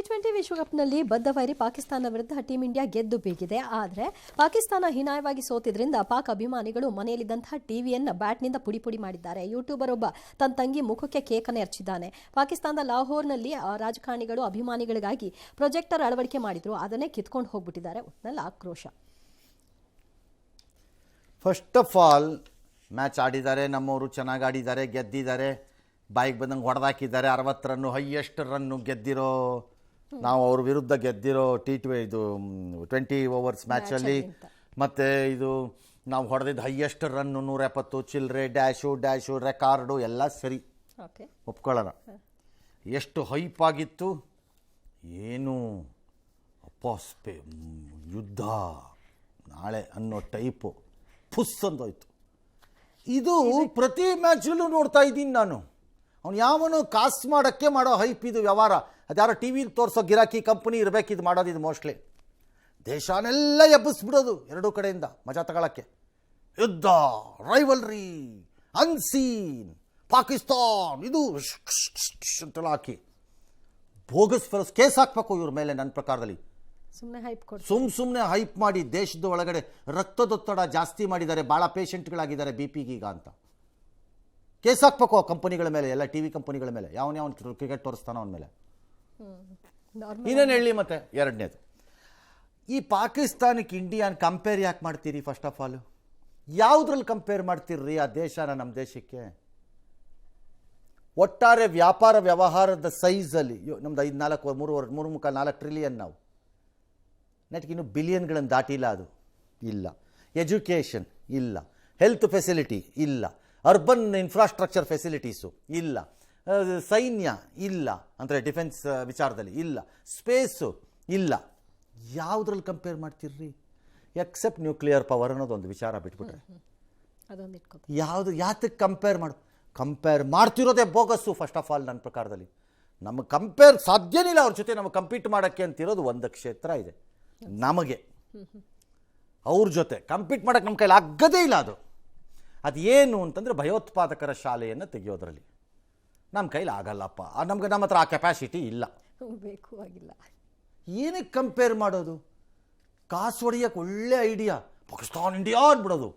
T20 ವಿಶ್ವಕಪ್ನಲ್ಲಿ ಬದ್ಧವೈರಿ ಪಾಕಿಸ್ತಾನ ವಿರುದ್ಧ team India ಗೆದ್ದು ಬೀಗಿದೆ. ಆದರೆ ಪಾಕಿಸ್ತಾನ ಹೀನಾಯವಾಗಿ ಸೋತಿದ್ರಿಂದ ಪಾಕ್ ಅಭಿಮಾನಿಗಳು ಮನೆಯಲ್ಲಿದ್ದಂತಹ ಟಿವಿಯನ್ನು ಬ್ಯಾಟ್ನಿಂದ ಪುಡಿ ಪುಡಿ ಮಾಡಿದ್ದಾರೆ. ಯೂಟ್ಯೂಬರ್ ಒಬ್ಬ ತನ್ನ ತಂಗಿ ಮುಖಕ್ಕೆ ಕೇಕನ್ನು ಎರಚಿದ್ದಾನೆ. ಪಾಕಿಸ್ತಾನದ ಲಾಹೋರ್ನಲ್ಲಿ ರಾಜಕಾರಣಿಗಳು ಅಭಿಮಾನಿಗಳಿಗಾಗಿ ಪ್ರೊಜೆಕ್ಟರ್ ಅಳವಡಿಕೆ ಮಾಡಿದ್ರು, ಅದನ್ನೇ ಕಿತ್ಕೊಂಡು ಹೋಗ್ಬಿಟ್ಟಿದ್ದಾರೆ. ಒಟ್ಟಿನಲ್ಲಿ ಆಕ್ರೋಶ. ಫಸ್ಟ್ ಆಫ್ ಆಲ್ ಮ್ಯಾಚ್ ಆಡಿದ್ದಾರೆ, ನಮ್ಮವರು ಚೆನ್ನಾಗಿ ಆಡಿದ್ದಾರೆ, ಗೆದ್ದಿದ್ದಾರೆ, ಬಾಯಿಗೆ ಬಂದಂಗೆ ಹೊಡೆದಾಕಿದ್ದಾರೆ. 60 ರನ್ನು ಹೈಯೆಸ್ಟ್ ರನ್ನು ಗೆದ್ದಿರೋ ನಾವು ಅವ್ರ ವಿರುದ್ಧ ಗೆದ್ದಿರೋ ಇದು 20 ಓವರ್ಸ್ ಮ್ಯಾಚಲ್ಲಿ. ಮತ್ತು ಇದು ನಾವು ಹೊಡೆದಿದ್ದು ಹೈಯೆಸ್ಟ್ ರನ್ನು 170 ಚಿಲ್ಲರೆ, ಡ್ಯಾಶು ರೆಕಾರ್ಡು ಎಲ್ಲ ಸರಿ, ಒಪ್ಕೊಳ್ಳೋಣ. ಎಷ್ಟು ಹೈಪ್ ಆಗಿತ್ತು ಏನು ಅಪ್ಪ, ಯುದ್ಧ ನಾಳೆ ಅನ್ನೋ ಟೈಪು ಫುಸ್ ಅಂದೋಯ್ತು. ಇದು ಪ್ರತಿ ಮ್ಯಾಚಲ್ಲೂ ನೋಡ್ತಾ ಇದ್ದೀನಿ ನಾನು. ಅವ್ನು ಯಾವನು ಕಾಸು ಮಾಡೋಕ್ಕೆ ಮಾಡೋ ಹೈಪ್ ಇದು ವ್ಯವಹಾರ. ಅದ್ಯಾರೋ ಟಿ ವಿಲಿ ತೋರಿಸೋ ಗಿರಾಕಿ ಕಂಪ್ನಿ ಇರಬೇಕಿದು ಮಾಡೋದಿದು ಮೋಸ್ಟ್ಲಿ. ದೇಶನೆಲ್ಲ ಎಬ್ಬಿಸ್ಬಿಡೋದು ಎರಡೂ ಕಡೆಯಿಂದ ಮಜಾ ತಗೊಳ್ಳೋಕ್ಕೆ. ಯುದ್ಧ, ರೈವಲ್ರಿ, ಅನ್ಸೀನ್, ಪಾಕಿಸ್ತಾನ್ ಇದು ಅಂತೆಲ್ಲ ಹಾಕಿ ಬೋಗಸ್ ಫೆಲೋಸ್ ಕೇಸ್ ಹಾಕಬೇಕು ಇವ್ರ ಮೇಲೆ. ನನ್ನ ಪ್ರಕಾರದಲ್ಲಿ ಸುಮ್ಮನೆ ಹೈಪ್ ಮಾಡಿ ದೇಶದ ಒಳಗಡೆ ರಕ್ತದೊತ್ತಡ ಜಾಸ್ತಿ ಮಾಡಿದ್ದಾರೆ, ಭಾಳ ಪೇಷಂಟ್ಗಳಾಗಿದ್ದಾರೆ BPಗೀಗ ಅಂತ ಕೇಸ್ ಹಾಕ್ಬೇಕು ಆ ಕಂಪನಿಗಳ ಮೇಲೆ, ಎಲ್ಲ TV ಕಂಪನಿಗಳ ಮೇಲೆ. ಯಾವನ್ ಕ್ರಿಕೆಟ್ ತೋರಿಸ್ತಾನೋ ಅವನ ಮೇಲೆ. ಇನ್ನೇನು ಹೇಳಿ. ಮತ್ತೆ ಎರಡನೇದು, ಈ ಪಾಕಿಸ್ತಾನಕ್ಕೆ ಇಂಡಿಯಾನ ಕಂಪೇರ್ ಯಾಕೆ ಮಾಡ್ತೀರಿ? ಫಸ್ಟ್ ಆಫ್ ಆಲ್ ಯಾವುದ್ರಲ್ಲಿ ಕಂಪೇರ್ ಮಾಡ್ತೀರ್ರಿ ಆ ದೇಶನ ನಮ್ಮ ದೇಶಕ್ಕೆ? ಒಟ್ಟಾರೆ ವ್ಯಾಪಾರ ವ್ಯವಹಾರದ ಸೈಜಲ್ಲಿ ನಮ್ದು 3.4 ಟ್ರಿಲಿಯನ್, ನಾವು ನೆಟ್ಗೆ ಇನ್ನೂ ಬಿಲಿಯನ್ಗಳನ್ನು ದಾಟಿಲ್ಲ. ಅದು ಇಲ್ಲ. ಎಜುಕೇಷನ್ ಇಲ್ಲ, ಹೆಲ್ತ್ ಫೆಸಿಲಿಟಿ ಇಲ್ಲ, ಅರ್ಬನ್ ಇನ್ಫ್ರಾಸ್ಟ್ರಕ್ಚರ್ ಫೆಸಿಲಿಟೀಸು ಇಲ್ಲ, ಸೈನ್ಯ ಇಲ್ಲ ಅಂದರೆ ಡಿಫೆನ್ಸ್ ವಿಚಾರದಲ್ಲಿ ಇಲ್ಲ, ಸ್ಪೇಸು ಇಲ್ಲ. ಯಾವುದ್ರಲ್ಲಿ ಕಂಪೇರ್ ಮಾಡ್ತಿರ್ರಿ? ಎಕ್ಸೆಪ್ಟ್ ನ್ಯೂಕ್ಲಿಯರ್ ಪವರ್ ಅನ್ನೋದೊಂದು ವಿಚಾರ ಬಿಟ್ಬಿಟ್ರೆ ಯಾವುದು ಯಾತಕ್ಕೆ ಕಂಪೇರ್ ಮಾಡ್ತಿರೋದೇ ಬೋಗಸ್ಸು. ಫಸ್ಟ್ ಆಫ್ ಆಲ್ ನನ್ನ ಪ್ರಕಾರದಲ್ಲಿ ನಮಗೆ ಕಂಪೇರ್ ಸಾಧ್ಯನೇ ಇಲ್ಲ. ಅವ್ರ ಜೊತೆ ನಮಗೆ ಕಂಪೀಟ್ ಮಾಡೋಕ್ಕೆ ಅಂತಿರೋದು ಒಂದು ಕ್ಷೇತ್ರ ಇದೆ ನಮಗೆ. ಅವ್ರ ಜೊತೆ ಕಂಪೀಟ್ ಮಾಡೋಕ್ಕೆ ನಮ್ಮ ಕೈಲಿ ಆಗೋದೇ ಇಲ್ಲ. ಅದು ಏನು ಅಂತಂದರೆ ಭಯೋತ್ಪಾದಕರ ಶಾಲೆಯನ್ನು ತೆಗೆಯೋದ್ರಲ್ಲಿ ನಮ್ಮ ಕೈಲಿ ಆಗಲ್ಲಪ್ಪ. ನಮ್ಮ ಹತ್ರ ಆ ಕೆಪಾಸಿಟಿ ಇಲ್ಲ, ಬೇಕು ಆಗಿಲ್ಲ. ಏನಕ್ಕೆ ಕಂಪೇರ್ ಮಾಡೋದು? ಕಾಸು ಹೊಡೆಯೋಕ್ಕೆ ಒಳ್ಳೆ ಐಡಿಯಾ. ಪಾಕಿಸ್ತಾನ್ ಇಂಡಿಯಾ ಅಂದ್ಬಿಡೋದು.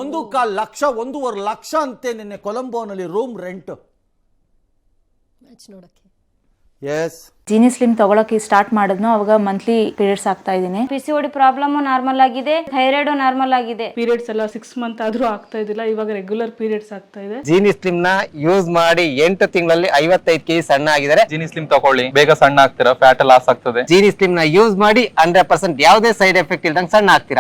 1.25 ಲಕ್ಷ 1.25 ಲಕ್ಷ ಅಂತೆ ನಿನ್ನೆ ಕೊಲಂಬೋನಲ್ಲಿ ರೂಮ್ ರೆಂಟ್ ಮ್ಯಾಚ್ ನೋಡಕ್ಕೆ. ಎಸ್, ಜೀನಿ ಸ್ಲಿಮ್ ತಗೊಳಕ್ಕೆ ಸ್ಟಾರ್ಟ್ ಮಾಡಿದ್ನು, ಅವಾಗ ಮಂತ್ಲಿ ಪೀರಿಯಡ್ಸ್ ಆಗ್ತಾ ಇದ್ದೀನಿ. PCOD ಪ್ರಾಬ್ಲಮ್ ನಾರ್ಮಲ್ ಆಗಿದೆ, ಥೈರಾಯ್ಡ್ ನಾರ್ಮಲ್ ಆಗಿದೆ. ಪೀರಿಯಡ್ಸ್ ಎಲ್ಲ 6 ಮಂತ್ ಆದ್ರೂ ಆಗ್ತಾ ಇದ್ದಿಲ್ಲ, ಇವಾಗ ರೆಗ್ಯುಲರ್ ಪೀರಿಯಡ್ಸ್ ಆಗ್ತಾ ಇದೆ. ಜೀನಿ ಸ್ಲಿಮ್ ನ ಯೂಸ್ ಮಾಡಿ 8 ತಿಂಗಳಲ್ಲಿ 55 kg ಸಣ್ಣ ಆಗಿದ್ದಾರೆ. ಜೀನಿ ಸ್ಲಿಮ್ ತಗೊಳ್ಳಿ, ಬೇಗ ಸಣ್ಣ ಆಗ್ತೀರಾ, ಫ್ಯಾಟ್ ಲಾಸ್ ಆಗ್ತದೆ. ಜೀನಿ ಸ್ಲಿಮ್ ನ ಯೂಸ್ ಮಾಡಿ 100% ಯಾವುದೇ ಸೈಡ್ ಎಫೆಕ್ಟ್ ಇಲ್ದಂಗೆ ಸಣ್ಣ ಆಗ್ತೀರಾ.